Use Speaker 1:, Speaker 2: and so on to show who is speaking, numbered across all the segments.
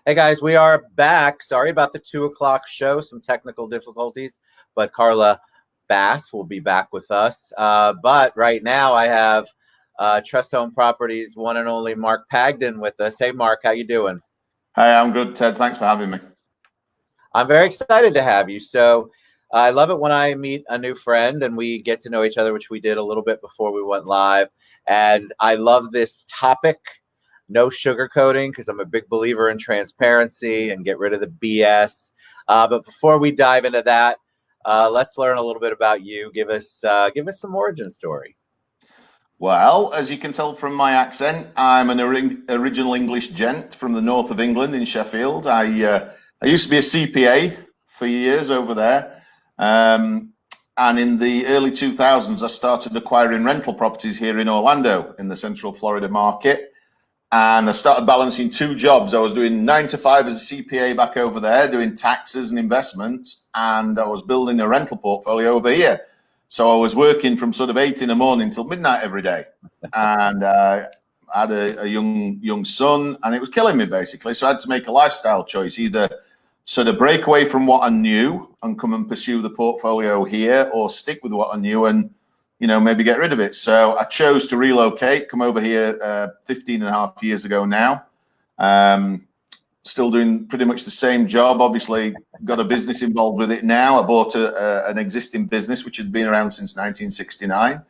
Speaker 1: Hey guys, we are back. Sorry about the 2 o'clock show, some technical difficulties, but Carla Bass will be back with us. But right now I have TrustHome Properties one and only Mark Pagdin with us. Hey Mark, how you doing?
Speaker 2: Hey, I'm good, Ted. Thanks for having me.
Speaker 1: I'm very excited to have you. So I love it when I meet a new friend and we get to know each other, which we did a little bit before we went live. And I love this topic, no sugarcoating, because I'm a big believer in transparency and get rid of the BS. But before we dive into that, let's learn a little bit about you. Give us some origin story.
Speaker 2: Well, as you can tell from my accent, I'm an original English gent from the north of England in Sheffield. I used to be a CPA for years over there. And in the early 2000s, I started acquiring rental properties here in Orlando in the Central Florida market. And I started balancing two jobs. I was doing 9 to 5 as a CPA back over there, doing taxes and investments, and I was building a rental portfolio over here. So I was working from sort of 8 in the morning till midnight every day, and I had a young son, and it was killing me basically. So I had to make a lifestyle choice: either sort of break away from what I knew and come and pursue the portfolio here, or stick with what I knew and maybe get rid of it. So I chose to relocate, come over here 15 and a half years ago now. Still doing pretty much the same job. Obviously, got a business involved with it now. I bought an existing business which had been around since 1969.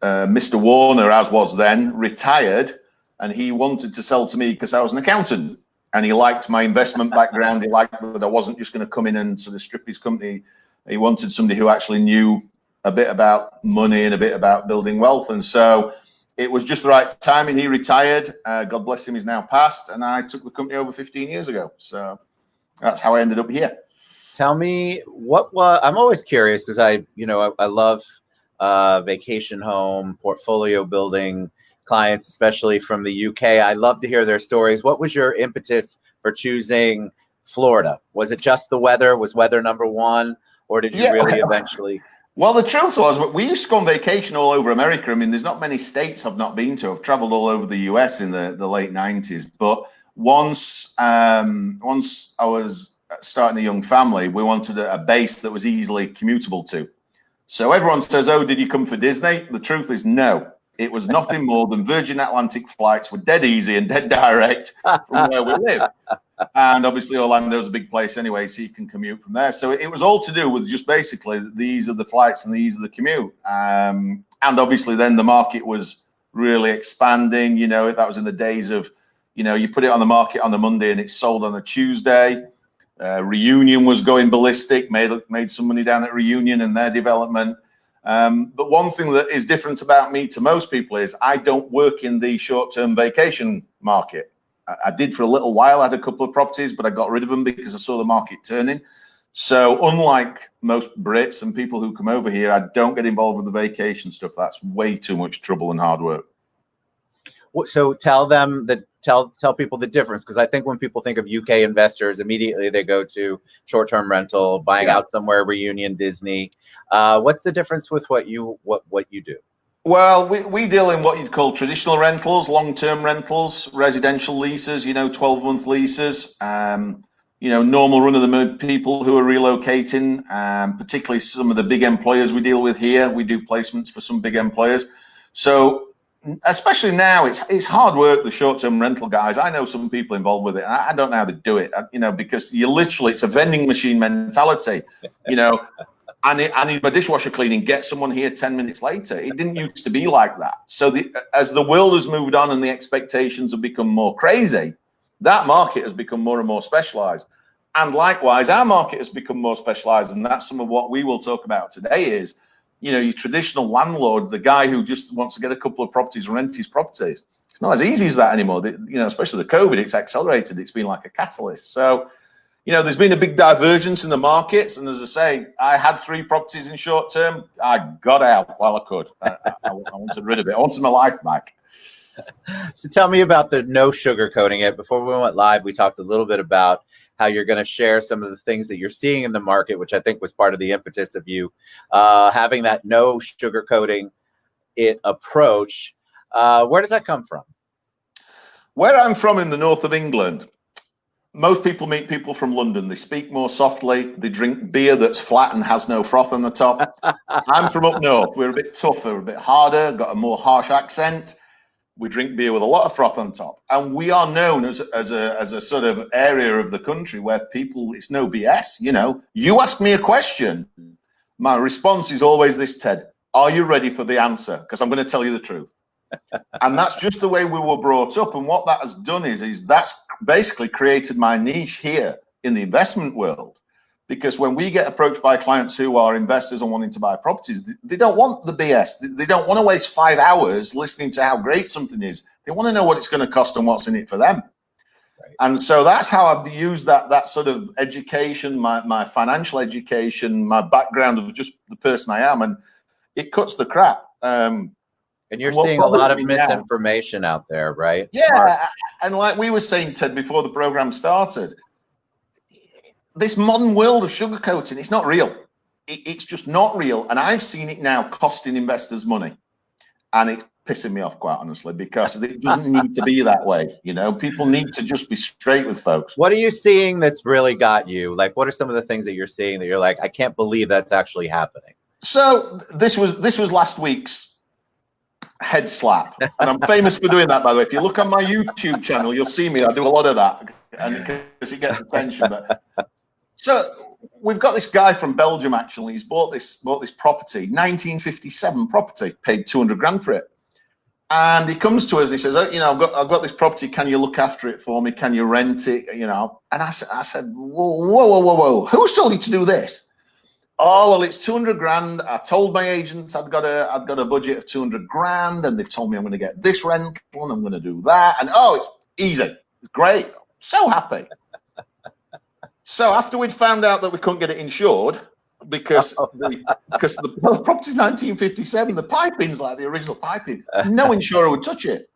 Speaker 2: Mr. Warner, as was then, retired, and he wanted to sell to me because I was an accountant. And he liked my investment background. He liked that I wasn't just going to come in and sort of strip his company. He wanted somebody who actually knew a bit about money and a bit about building wealth. And so it was just the right timing. He retired. God bless him, he's now passed. And I took the company over 15 years ago. So that's how I ended up here.
Speaker 1: Tell me I'm always curious because I love vacation home portfolio building clients, especially from the UK. I love to hear their stories. What was your impetus for choosing Florida? Was it just the weather? Was weather number one, or did you really eventually?
Speaker 2: Well, the truth was, we used to go on vacation all over America. I mean, there's not many states I've not been to. I've traveled all over the US in the late 90s. But once I was starting a young family, we wanted a base that was easily commutable to. So everyone says, oh, did you come for Disney? The truth is no. It was nothing more than Virgin Atlantic flights were dead easy and dead direct from where we live. And obviously Orlando's a big place anyway, so you can commute from there. So it was all to do with just basically these are the flights and these are the commute. And obviously then the market was really expanding. That was in the days of, you put it on the market on a Monday and it's sold on a Tuesday. Reunion was going ballistic, made some money down at Reunion and their development. But one thing that is different about me to most people is I don't work in the short-term vacation market. I did for a little while. I had a couple of properties, but I got rid of them because I saw the market turning. So unlike most Brits and people who come over here, I don't get involved with the vacation stuff. That's way too much trouble and hard work.
Speaker 1: So tell people the difference, because I think when people think of UK investors, immediately they go to short-term rental, buying out somewhere, Reunion, Disney. What's the difference with what you do?
Speaker 2: Well, we deal in what you'd call traditional rentals, long-term rentals, residential leases, 12-month leases, normal run-of-the-mill people who are relocating, particularly some of the big employers we deal with here. We do placements for some big employers. So especially now, it's hard work, the short-term rental guys. I know some people involved with it. I don't know how they do it, because it's a vending machine mentality, I need my dishwasher cleaning. Get someone here 10 minutes later. It didn't used to be like that. So as the world has moved on and the expectations have become more crazy, that market has become more and more specialized. And likewise, our market has become more specialized. And that's some of what we will talk about today is, your traditional landlord, the guy who just wants to get a couple of properties and rent his properties. It's not as easy as that anymore. Especially the COVID, it's accelerated. It's been like a catalyst. So, there's been a big divergence in the markets. And as I say, I had 3 properties in short term. I got out while I could. I wanted rid of it. I wanted my life back.
Speaker 1: So tell me about the no sugarcoating it. Before we went live, we talked a little bit about how you're going to share some of the things that you're seeing in the market, which I think was part of the impetus of you having that no sugarcoating it approach. Where does that come from?
Speaker 2: Where I'm from in the north of England, Most people meet people from London. They speak more softly. They drink beer that's flat and has no froth on the top. I'm from up north. We're a bit tougher, a bit harder, got a more harsh accent. We drink beer with a lot of froth on top. And we are known as a sort of area of the country where people, it's no BS. You know, you ask me a question, my response is always this, Ted, are you ready for the answer? Because I'm going to tell you the truth. And that's just the way we were brought up. And what that has done is that's basically created my niche here in the investment world. Because when we get approached by clients who are investors and wanting to buy properties, they don't want the BS. They don't want to waste 5 hours listening to how great something is. They want to know what it's going to cost and what's in it for them. Right. And so that's how I've used that sort of education, my financial education, my background of just the person I am, and it cuts the crap.
Speaker 1: And you're seeing a lot of misinformation out there, right?
Speaker 2: Yeah, Mark? And like we were saying, Ted, before the program started, this modern world of sugarcoating, it's not real. It's just not real. And I've seen it now costing investors money. And it's pissing me off, quite honestly, because it doesn't need to be that way. You know, people need to just be straight with folks.
Speaker 1: What are you seeing that's really got you? Like, what are some of the things that you're seeing that you're like, I can't believe that's actually happening?
Speaker 2: So this was last week's head slap, and I'm famous for doing that, by the way. If you look on my YouTube channel, you'll see me. I do a lot of that, and because it gets attention. But so we've got this guy from Belgium. Actually, he's bought this property, 1957 property, paid 200 grand for it, and he comes to us and he says, "Oh, you know, I've got this property. Can you look after it for me? Can you rent it? You know?" And I said, whoa, who's told you to do this? Oh, well, it's 200 grand. I told my agents I've got a budget of 200 grand, and they've told me I'm going to get this rental and I'm going to do that. And oh, it's easy. It's great. So happy. So after we'd found out that we couldn't get it insured because the property's 1957, the piping's like the original piping. No insurer would touch it.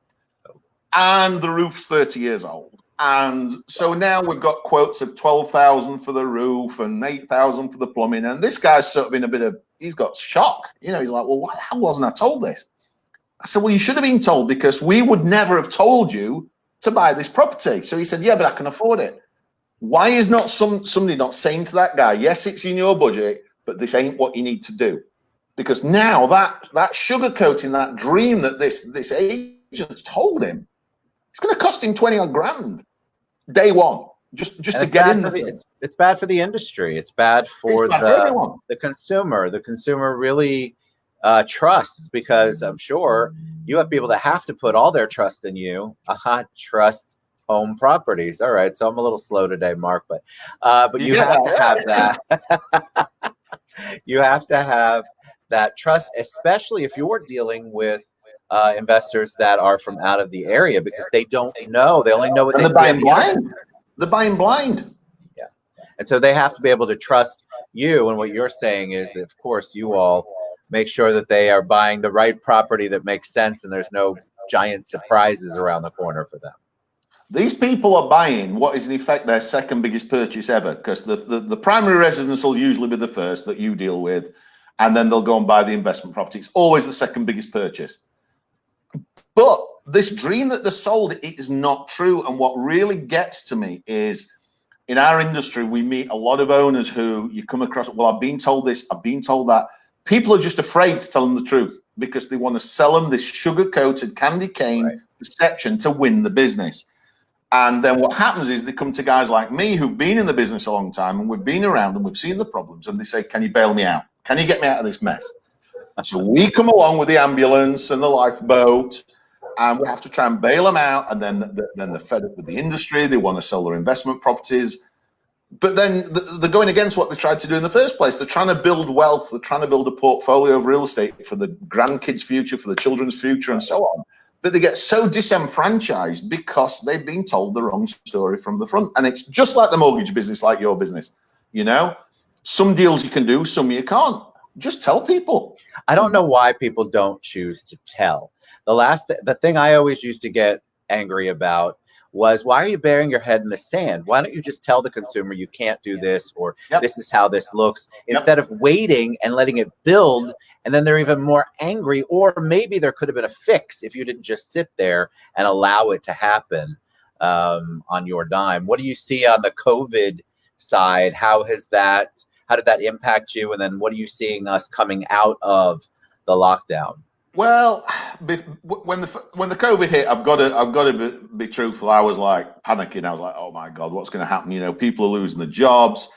Speaker 2: And the roof's 30 years old. And so now we've got quotes of 12,000 for the roof and 8,000 for the plumbing. And this guy's sort of in a bit of, he's got shock. You know, he's like, well, why the hell wasn't I told this? I said, well, you should have been told, because we would never have told you to buy this property. So he said, yeah, but I can afford it. Why is not somebody not saying to that guy, yes, it's in your budget, but this ain't what you need to do? Because now that sugarcoating, that dream that this agent's told him, it's going to cost him 20 odd grand day one, just to get in.
Speaker 1: It's bad for the industry. It's bad for the consumer. The consumer really trusts, because I'm sure you have people that have to put all their trust in you. TrustHome Properties. All right, so I'm a little slow today, Mark, but you have to have that. You have to have that trust, especially if you're dealing with investors that are from out of the area, because they don't know. They only know what they're
Speaker 2: buying blind. They're buying blind.
Speaker 1: Yeah. And so they have to be able to trust you. And what you're saying is that, of course, you all make sure that they are buying the right property that makes sense and there's no giant surprises around the corner for them.
Speaker 2: These people are buying what is in effect their second biggest purchase ever, because the primary residence will usually be the first that you deal with, and then they'll go and buy the investment property. It's always the second biggest purchase. But this dream that they're sold, it is not true. And what really gets to me is, in our industry, we meet a lot of owners who you come across, well, I've been told this, I've been told that. People are just afraid to tell them the truth because they want to sell them this sugar-coated candy cane perception to win the business. And then what happens is they come to guys like me who've been in the business a long time, and we've been around and we've seen the problems, and they say, can you bail me out? Can you get me out of this mess? So we come along with the ambulance and the lifeboat, and we have to try and bail them out. And then they're fed up with the industry. They want to sell their investment properties. But then they're going against what they tried to do in the first place. They're trying to build wealth. They're trying to build a portfolio of real estate for the grandkids' future, for the children's future, and so on. But they get so disenfranchised because they've been told the wrong story from the front. And it's just like the mortgage business, like your business. You know, some deals you can do, some you can't. Just tell people.
Speaker 1: I don't know why people don't choose to tell. The thing I always used to get angry about was, why are you burying your head in the sand? Why don't you just tell the consumer you can't do this, or this is how this looks, instead of waiting and letting it build, and then they're even more angry. Or maybe there could have been a fix if you didn't just sit there and allow it to happen. on your dime. What do you see on the COVID side? How did that impact you? And then what are you seeing us coming out of the lockdown?
Speaker 2: Well, when the COVID hit, I've got to be truthful. I was like panicking. I was like, oh my God, what's going to happen? You know, people are losing their jobs.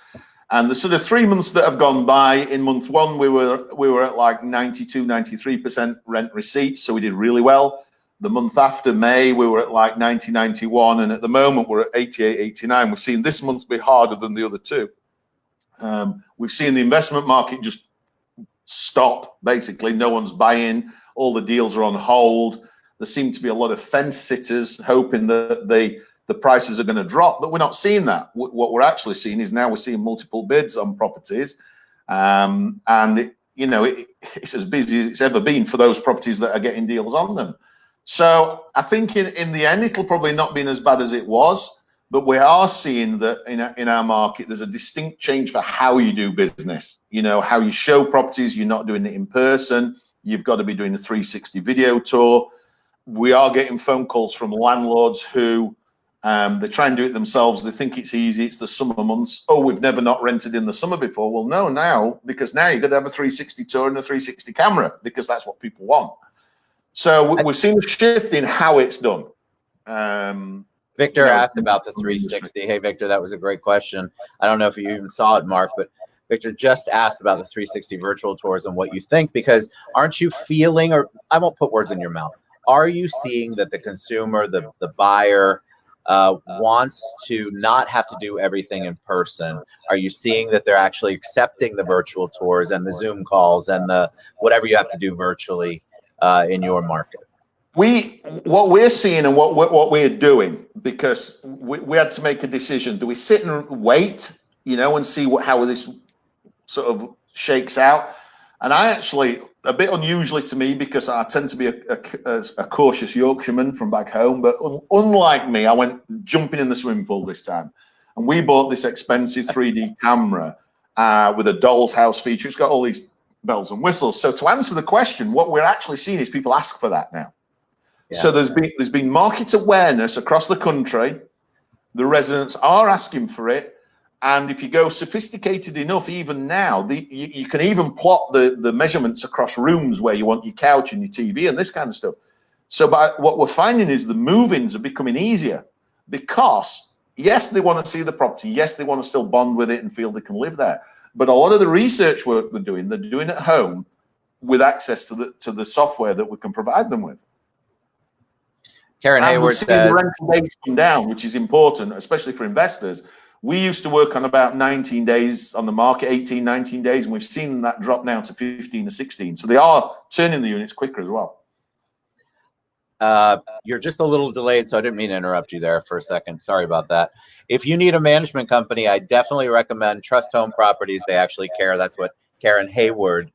Speaker 2: And the sort of 3 months that have gone by, in month one, we were at like 92, 93% rent receipts. So we did really well. The month after, May, we were at like 90, 91. And at the moment, we're at 88, 89. We've seen this month be harder than the other two. We've seen the investment market just stop. Basically, no one's buying. All the deals are on hold. There seem to be a lot of fence sitters hoping that the prices are going to drop, but we're not seeing that. What we're actually seeing is now we're seeing multiple bids on properties, and it's as busy as it's ever been for those properties that are getting deals on them. So I think in the end, it'll probably not be as bad as it was, but we are seeing that in our market, there's a distinct change for how you do business. You know, how you show properties. You're not doing it in person. You've got to be doing a 360 video tour. We are getting phone calls from landlords who they try and do it themselves. They think it's easy. It's the summer months. Oh, we've never not rented in the summer before. Well, no, now, because now you've got to have a 360 tour and a 360 camera because that's what people want. So we've seen a shift in how it's done.
Speaker 1: Victor asked about the 360. Hey, Victor, that was a great question. I don't know if you even saw it, Mark, but Victor just asked about the 360 virtual tours and what you think, because aren't you feeling, or I won't put words in your mouth, are you seeing that the consumer, the buyer, wants to not have to do everything in person? Are you seeing that they're actually accepting the virtual tours and the Zoom calls and the whatever you have to do virtually in your market?
Speaker 2: What we're seeing and what we're doing, because we had to make a decision. Do we sit and wait, and see how this sort of shakes out? And I actually, a bit unusually to me, because I tend to be a cautious Yorkshireman from back home, but unlike me, I went jumping in the swimming pool this time. And we bought this expensive 3D camera with a doll's house feature. It's got all these bells and whistles. So to answer the question, what we're actually seeing is people ask for that now. Yeah. So there's been market awareness across the country. The residents are asking for it. And if you go sophisticated enough, even now, you can even plot the measurements across rooms where you want your couch and your TV and this kind of stuff. So what we're finding is the move-ins are becoming easier because, yes, they want to see the property. Yes, they want to still bond with it and feel they can live there. But a lot of the research work they're doing at home with access to the software that we can provide them with.
Speaker 1: Karen Hayward says,
Speaker 2: the rental days come down, which is important, especially for investors. We used to work on about 19 days on the market, 18, 19 days, and we've seen that drop now to 15 or 16. So they are turning the units quicker as well.
Speaker 1: You're just a little delayed, so I didn't mean to interrupt you there for a second. Sorry about that. If you need a management company, I definitely recommend TrustHome Properties. They actually care. That's what Karen Hayward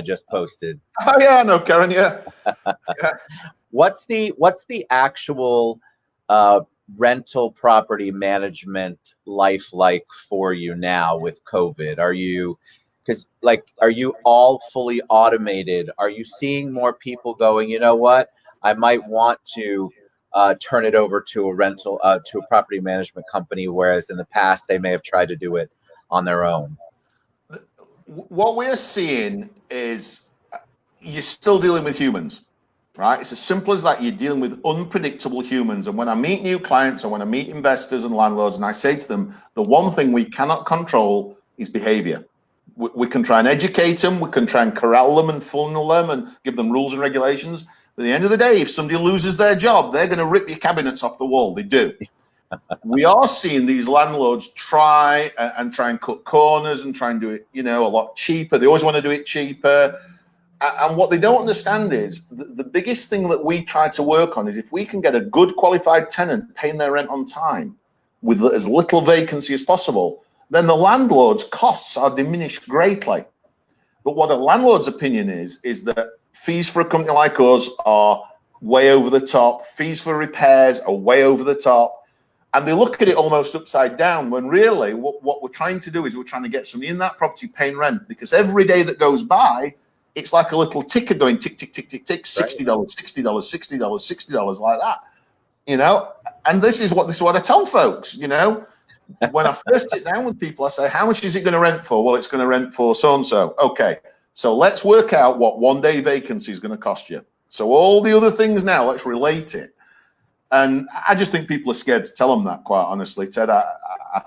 Speaker 1: just posted.
Speaker 2: Oh yeah, I know Karen. Yeah.
Speaker 1: Yeah. What's the actual rental property management life like for you now with COVID? Are you all fully automated? Are you seeing more people going, you know what, I might want to turn it over to a rental to a property management company, whereas in the past they may have tried to do it on their own?
Speaker 2: What we're seeing is you're still dealing with humans. Right? It's as simple as that. You're dealing with unpredictable humans. And when I meet new clients or when I meet investors and landlords, and I say to them, the one thing we cannot control is behavior. We can try and educate them. We can try and corral them and funnel them and give them rules and regulations. But at the end of the day, if somebody loses their job, they're going to rip your cabinets off the wall. They do. We are seeing these landlords try and cut corners and try and do it, a lot cheaper. They always want to do it cheaper. And what they don't understand is the biggest thing that we try to work on is if we can get a good qualified tenant paying their rent on time with as little vacancy as possible, then the landlord's costs are diminished greatly. But what a landlord's opinion is that fees for a company like us are way over the top. Fees for repairs are way over the top. And they look at it almost upside down when really what we're trying to do is we're trying to get somebody in that property paying rent, because every day that goes by, it's like a little ticker going tick, tick, tick, tick, tick, $60, $60, $60, $60, like that, And this is what I tell folks, you know. When I first sit down with people, I say, how much is it going to rent for? Well, it's going to rent for so-and-so. Okay, so let's work out what 1 day vacancy is going to cost you. So all the other things now, let's relate it. And I just think people are scared to tell them that, quite honestly, Ted. I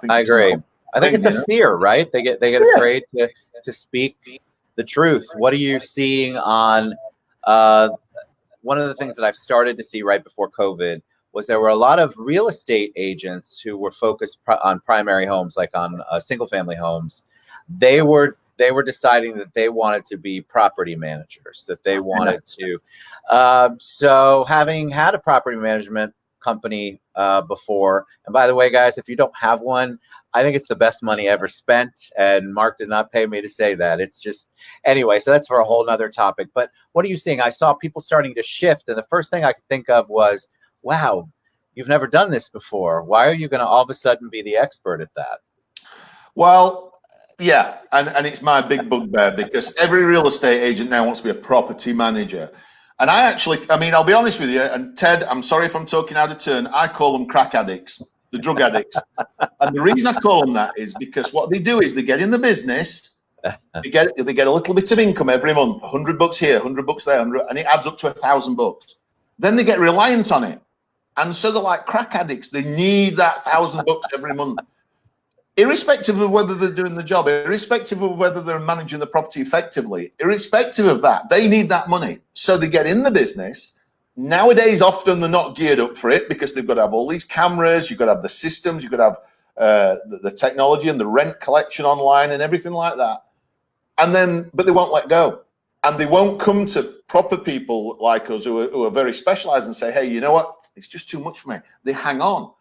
Speaker 2: think
Speaker 1: I
Speaker 2: it's a
Speaker 1: agree. I think it's a fear, right? They get afraid to speak the truth. What are you seeing on one of the things that I've started to see right before COVID was there were a lot of real estate agents who were focused on primary homes, like on single family homes. They were deciding that they wanted to be property managers, that they wanted to. So having had a property management company before, and by the way, guys, if you don't have one, I think it's the best money ever spent, and Mark did not pay me to say that. It's just, anyway, so that's for a whole nother topic. But what are you seeing? I saw people starting to shift, and the first thing I could think of was, wow, you've never done this before. Why are you going to all of a sudden be the expert at that?
Speaker 2: Well, yeah, and it's my big bugbear because every real estate agent now wants to be a property manager. And I mean, I'll be honest with you, and Ted, I'm sorry if I'm talking out of turn, I call them crack addicts, the drug addicts. And the reason I call them that is because what they do is they get in the business, they get a little bit of income every month, $100 here, $100 there, and it adds up to $1,000. Then they get reliant on it. And so they're like crack addicts. They need that $1,000 every month. Irrespective of whether they're doing the job, irrespective of whether they're managing the property effectively, irrespective of that, they need that money. So they get in the business. Nowadays, often they're not geared up for it because they've got to have all these cameras, you've got to have the systems, you've got to have the technology and the rent collection online and everything like that. But they won't let go. And they won't come to proper people like us who are very specialized and say, hey, you know what? It's just too much for me. They hang on.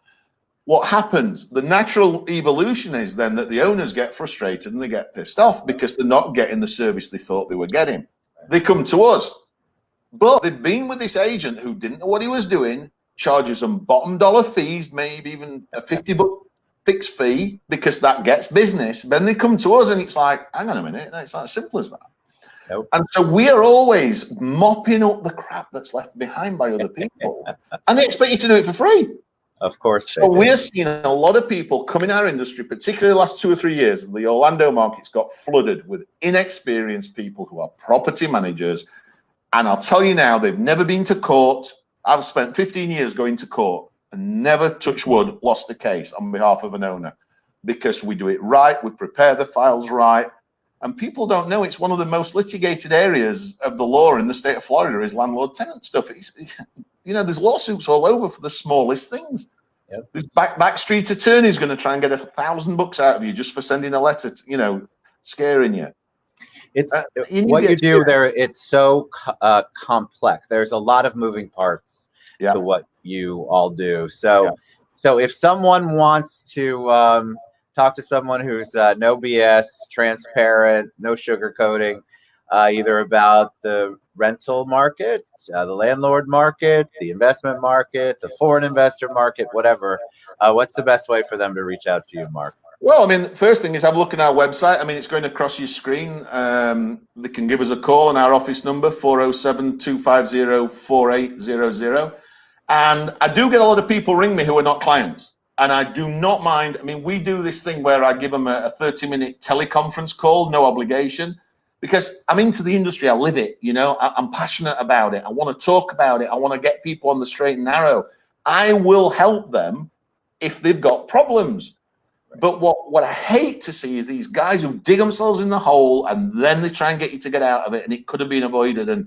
Speaker 2: What happens? The natural evolution is then that the owners get frustrated and they get pissed off because they're not getting the service they thought they were getting. They come to us, but they've been with this agent who didn't know what he was doing, charges them bottom dollar fees, maybe even a $50 fixed fee because that gets business. Then they come to us and it's like, hang on a minute, it's not as simple as that. Nope. And so we are always mopping up the crap that's left behind by other people, and they expect you to do it for free.
Speaker 1: Of course.
Speaker 2: So we're seeing a lot of people come in our industry, particularly the last 2 or 3 years. The Orlando market's got flooded with inexperienced people who are property managers. And I'll tell you now, they've never been to court. I've spent 15 years going to court and never, touch wood, lost a case on behalf of an owner because we do it right. We prepare the files right. And people don't know it's one of the most litigated areas of the law in the state of Florida is landlord-tenant stuff. There's lawsuits all over for the smallest things. Yep. This backstreet attorney is going to try and get $1,000 out of you just for sending a letter, scaring you.
Speaker 1: It's what you do there. It's so complex. There's a lot of moving parts to what you all do. So if someone wants to talk to someone who's no BS, transparent, no sugarcoating, either about the rental market, the landlord market, the investment market, the foreign investor market, whatever, what's the best way for them to reach out to you, Mark?
Speaker 2: Well, I mean, the first thing is have a look at our website. I mean, it's going across your screen. They can give us a call on our office number, 407-250-4800. And I do get a lot of people ring me who are not clients. And I do not mind. I mean, we do this thing where I give them a 30-minute teleconference call, no obligation, because I'm into the industry. I live it. I'm passionate about it. I want to talk about it. I want to get people on the straight and narrow. I will help them if they've got problems. But what I hate to see is these guys who dig themselves in the hole and then they try and get you to get out of it, and it could have been avoided. And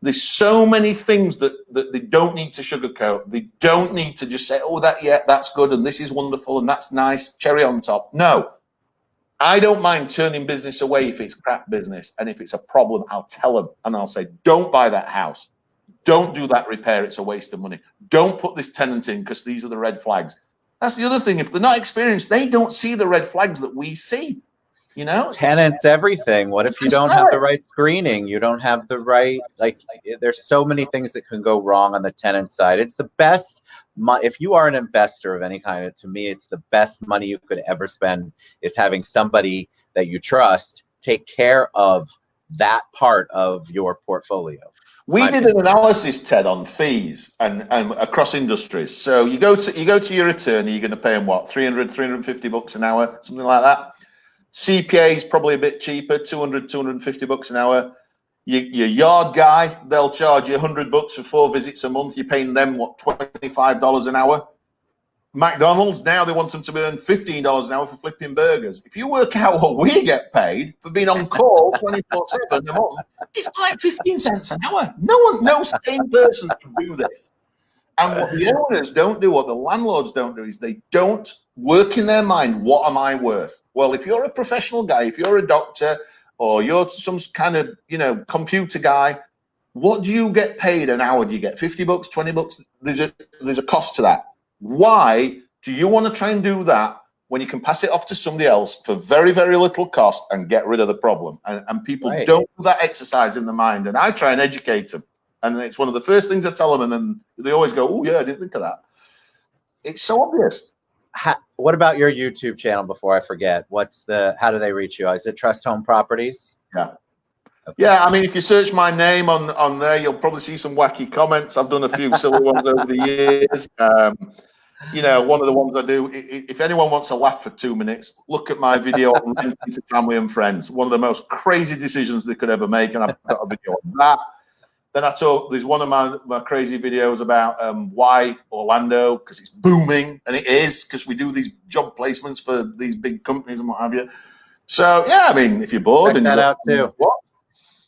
Speaker 2: there's so many things that they don't need to sugarcoat. They don't need to just say, oh, that's good and this is wonderful and that's nice, cherry on top. No, I don't mind turning business away if it's crap business. And if it's a problem, I'll tell them and I'll say, don't buy that house. Don't do that repair. It's a waste of money. Don't put this tenant in because these are the red flags. That's the other thing. If they're not experienced, they don't see the red flags that we see.
Speaker 1: Tenants, everything. What if you don't have the right screening? You don't have the right, there's so many things that can go wrong on the tenant side. It's the best. If you are an investor of any kind, to me, it's the best money you could ever spend is having somebody that you trust take care of that part of your portfolio.
Speaker 2: We did an analysis, Ted, on fees and across industries. So you go to your attorney, you're going to pay them what, 350 bucks an hour, something like that. CPA is probably a bit cheaper, 250 bucks an hour. Your yard guy, they'll charge you 100 bucks for 4 visits a month. You're paying them what, $25 an hour. McDonald's, now they want them to earn $15 an hour for flipping burgers. If you work out what we get paid for being on call 24/7 a month, it's like 15 cents an hour. No sane person can do this. And what the owners don't do, what the landlords don't do, is they don't work in their mind, what am I worth? Well, if you're a professional guy, if you're a doctor, or you're some kind of, computer guy, what do you get paid an hour? Do you get 50 bucks, 20 bucks? There's a cost to that. Why do you want to try and do that when you can pass it off to somebody else for very, very little cost and get rid of the problem? And people don't do that exercise in the mind. And I try and educate them. And it's one of the first things I tell them. And then they always go, oh, yeah, I didn't think of that. It's so obvious.
Speaker 1: What about your YouTube channel before I forget? How do they reach you? Is it TrustHome Properties?
Speaker 2: Yeah. Okay. Yeah, I mean, if you search my name on there, you'll probably see some wacky comments. I've done a few silly ones over the years. One of the ones I do, if anyone wants to laugh for 2 minutes, look at my video on renting to family and friends. One of the most crazy decisions they could ever make, and I've got a video on that. Then there's one of my crazy videos about why Orlando, because it's booming, and it is, because we do these job placements for these big companies and what have you. So, yeah, I mean, if you're bored.
Speaker 1: Check that out, too. What?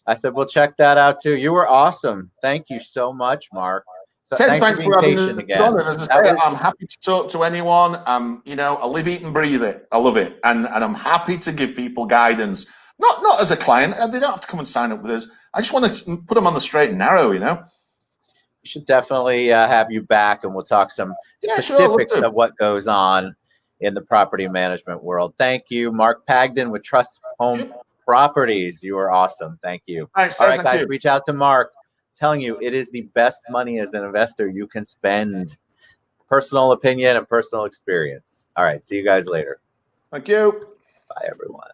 Speaker 1: I said, we'll check that out, too. You were awesome. Thank you so much, Mark. So
Speaker 2: Ted, thanks for having me again. On. As I say, I'm happy to talk to anyone. I live, eat, and breathe it. I love it, and I'm happy to give people guidance. Not as a client. They don't have to come and sign up with us. I just want to put them on the straight and narrow.
Speaker 1: We should definitely have you back, and we'll talk some specifics of what goes on in the property management world. Thank you, Mark Pagdin with TrustHome Properties. You are awesome. Thank you.
Speaker 2: Thanks,
Speaker 1: all right, guys, reach out to Mark. Telling you, it is the best money as an investor you can spend. Personal opinion and personal experience. All right, see you guys later.
Speaker 2: Thank you.
Speaker 1: Bye, everyone.